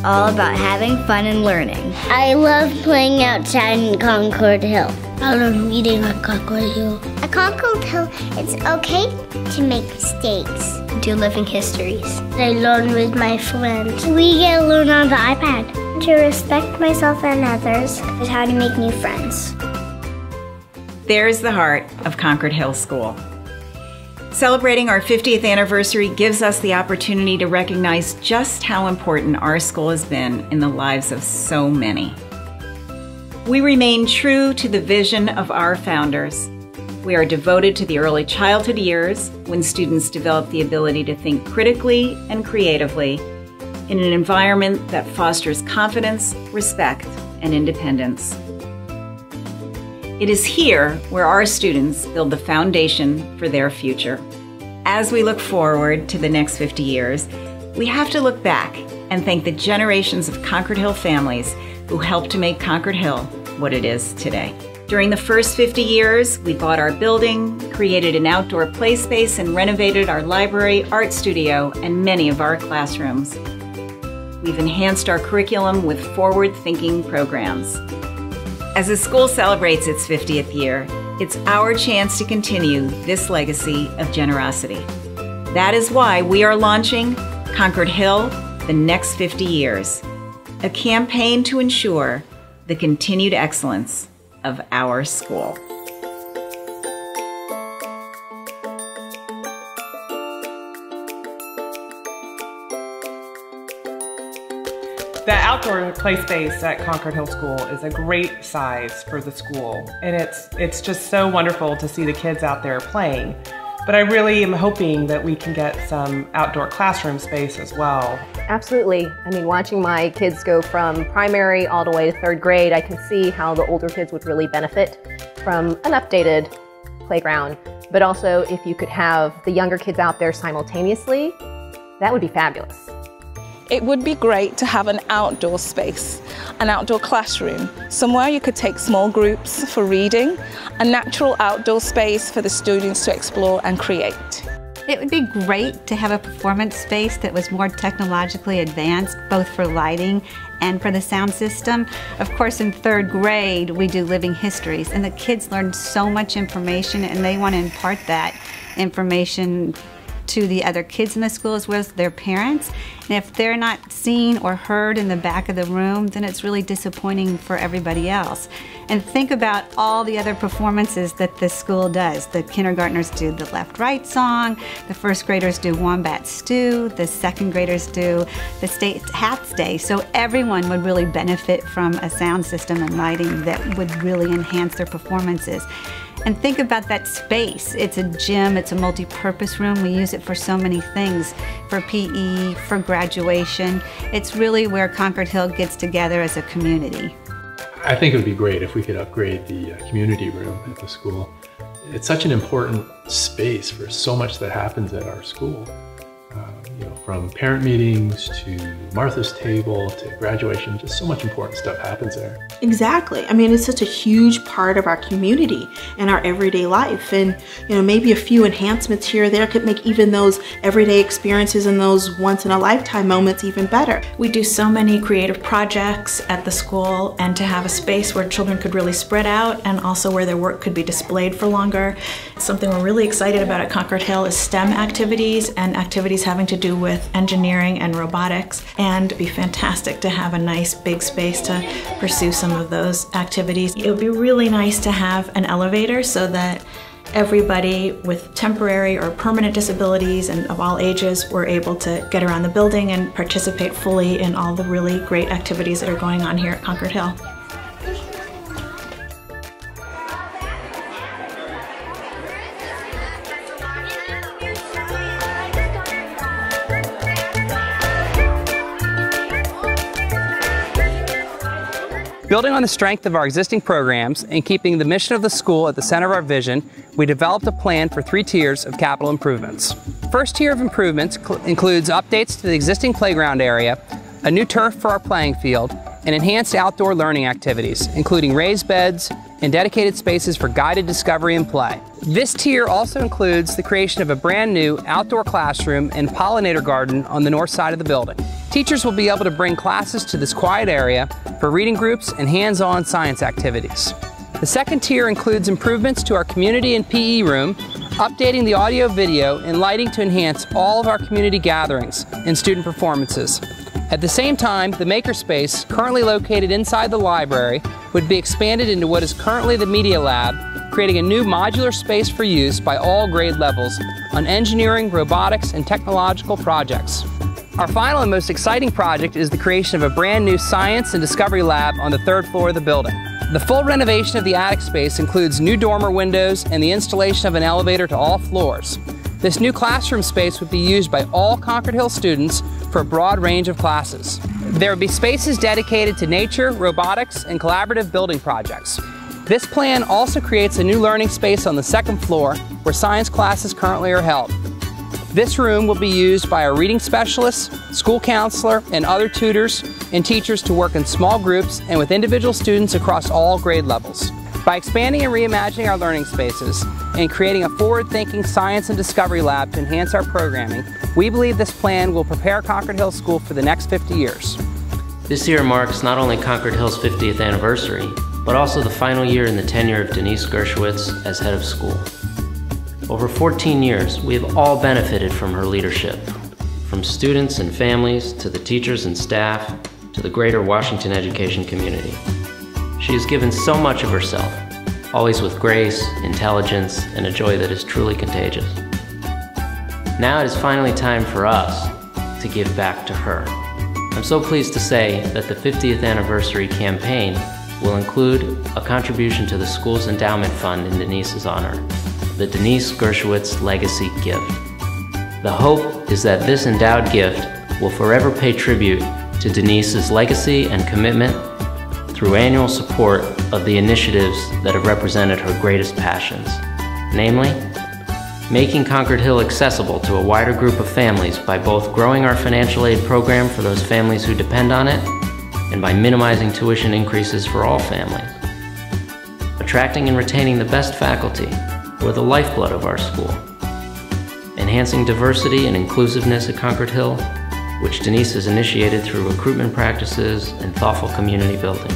all about having fun and learning. I love playing outside in Concord Hill. I love reading at Concord Hill. At Concord Hill, it's okay to make mistakes. Do living histories. I learn with my friends. We get to learn on the iPad. To respect myself and others is how to make new friends. There's the heart of Concord Hill School. Celebrating our 50th anniversary gives us the opportunity to recognize just how important our school has been in the lives of so many. We remain true to the vision of our founders. We are devoted to the early childhood years when students develop the ability to think critically and creatively in an environment that fosters confidence, respect, and independence. It is here where our students build the foundation for their future. As we look forward to the next 50 years, we have to look back and thank the generations of Concord Hill families who helped to make Concord Hill what it is today. During the first 50 years, we bought our building, created an outdoor play space, and renovated our library, art studio, and many of our classrooms. We've enhanced our curriculum with forward-thinking programs. As the school celebrates its 50th year, it's our chance to continue this legacy of generosity. That is why we are launching Concord Hill, the next 50 years, a campaign to ensure the continued excellence of our school. The outdoor play space at Concord Hill School is a great size for the school, and it's just so wonderful to see the kids out there playing. But I really am hoping that we can get some outdoor classroom space as well. Absolutely. I mean, watching my kids go from primary all the way to 3rd grade, I can see how the older kids would really benefit from an updated playground. But also, if you could have the younger kids out there simultaneously, that would be fabulous. It would be great to have an outdoor space, an outdoor classroom, somewhere you could take small groups for reading, a natural outdoor space for the students to explore and create. It would be great to have a performance space that was more technologically advanced, both for lighting and for the sound system. Of course, in 3rd grade, we do living histories, and the kids learn so much information, and they want to impart that information to the other kids in the school as well as their parents. And if they're not seen or heard in the back of the room, then it's really disappointing for everybody else. And think about all the other performances that this school does. The kindergartners do the left-right song, the 1st graders do Wombat Stew, the 2nd graders do the State Hats Day. So everyone would really benefit from a sound system and lighting that would really enhance their performances. And think about that space. It's a gym, it's a multi-purpose room. We use it for so many things, for PE, for graduation. It's really where Concord Hill gets together as a community. I think it would be great if we could upgrade the community room at the school. It's such an important space for so much that happens at our school. From parent meetings to Martha's Table to graduation, just so much important stuff happens there. Exactly. I mean, it's such a huge part of our community and our everyday life. And, maybe a few enhancements here or there could make even those everyday experiences and those once-in-a-lifetime moments even better. We do so many creative projects at the school, and to have a space where children could really spread out and also where their work could be displayed for longer. Something we're really excited about at Concord Hill is STEM activities and activities having to do with engineering and robotics, and it'd be fantastic to have a nice big space to pursue some of those activities. It would be really nice to have an elevator so that everybody with temporary or permanent disabilities and of all ages were able to get around the building and participate fully in all the really great activities that are going on here at Concord Hill. Building on the strength of our existing programs and keeping the mission of the school at the center of our vision, we developed a plan for 3 tiers of capital improvements. First tier of improvements includes updates to the existing playground area, a new turf for our playing field, and enhanced outdoor learning activities, including raised beds, and dedicated spaces for guided discovery and play. This tier also includes the creation of a brand new outdoor classroom and pollinator garden on the north side of the building. Teachers will be able to bring classes to this quiet area for reading groups and hands-on science activities. The second tier includes improvements to our community and PE room, updating the audio, video, and lighting to enhance all of our community gatherings and student performances. At the same time, the makerspace, currently located inside the library, would be expanded into what is currently the Media Lab, creating a new modular space for use by all grade levels on engineering, robotics, and technological projects. Our final and most exciting project is the creation of a brand new science and discovery lab on the third floor of the building. The full renovation of the attic space includes new dormer windows and the installation of an elevator to all floors. This new classroom space would be used by all Concord Hill students for a broad range of classes. There would be spaces dedicated to nature, robotics, and collaborative building projects. This plan also creates a new learning space on the second floor where science classes currently are held. This room will be used by our reading specialists, school counselor, and other tutors and teachers to work in small groups and with individual students across all grade levels. By expanding and reimagining our learning spaces and creating a forward-thinking science and discovery lab to enhance our programming, we believe this plan will prepare Concord Hill School for the next 50 years. This year marks not only Concord Hill's 50th anniversary, but also the final year in the tenure of Denise Gershowitz as head of school. Over 14 years, we have all benefited from her leadership, from students and families to the teachers and staff to the greater Washington education community. She has given so much of herself, always with grace, intelligence, and a joy that is truly contagious. Now it is finally time for us to give back to her. I'm so pleased to say that the 50th anniversary campaign will include a contribution to the school's endowment fund in Denise's honor, the Denise Gershowitz Legacy Gift. The hope is that this endowed gift will forever pay tribute to Denise's legacy and commitment through annual support of the initiatives that have represented her greatest passions, namely, making Concord Hill accessible to a wider group of families by both growing our financial aid program for those families who depend on it and by minimizing tuition increases for all families, attracting and retaining the best faculty who are the lifeblood of our school, enhancing diversity and inclusiveness at Concord Hill, which Denise has initiated through recruitment practices and thoughtful community building,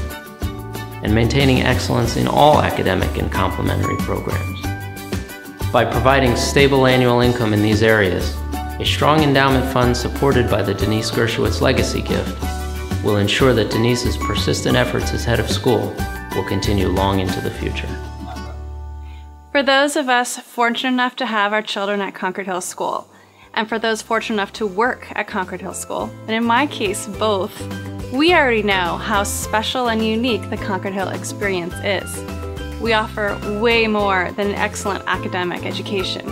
and maintaining excellence in all academic and complementary programs. By providing stable annual income in these areas, a strong endowment fund supported by the Denise Gershowitz Legacy Gift will ensure that Denise's persistent efforts as head of school will continue long into the future. For those of us fortunate enough to have our children at Concord Hill School, and for those fortunate enough to work at Concord Hill School, and in my case, both, we already know how special and unique the Concord Hill experience is. We offer way more than an excellent academic education.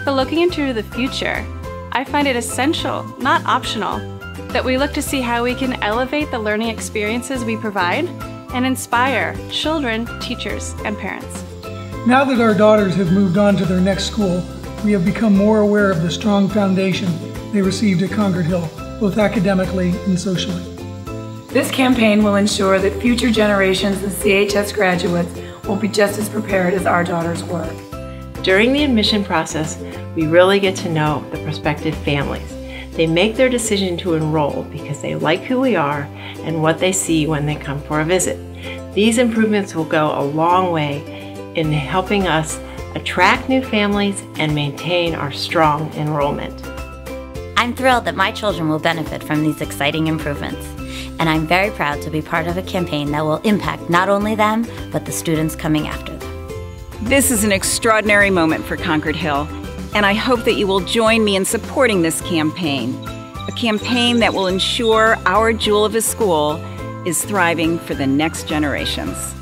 But looking into the future, I find it essential, not optional, that we look to see how we can elevate the learning experiences we provide and inspire children, teachers, and parents. Now that our daughters have moved on to their next school, we have become more aware of the strong foundation they received at Concord Hill, both academically and socially. This campaign will ensure that future generations of CHS graduates will be just as prepared as our daughters were. During the admission process, we really get to know the prospective families. They make their decision to enroll because they like who we are and what they see when they come for a visit. These improvements will go a long way in helping us attract new families and maintain our strong enrollment. I'm thrilled that my children will benefit from these exciting improvements, and I'm very proud to be part of a campaign that will impact not only them, but the students coming after them. This is an extraordinary moment for Concord Hill, and I hope that you will join me in supporting this campaign, a campaign that will ensure our jewel of a school is thriving for the next generations.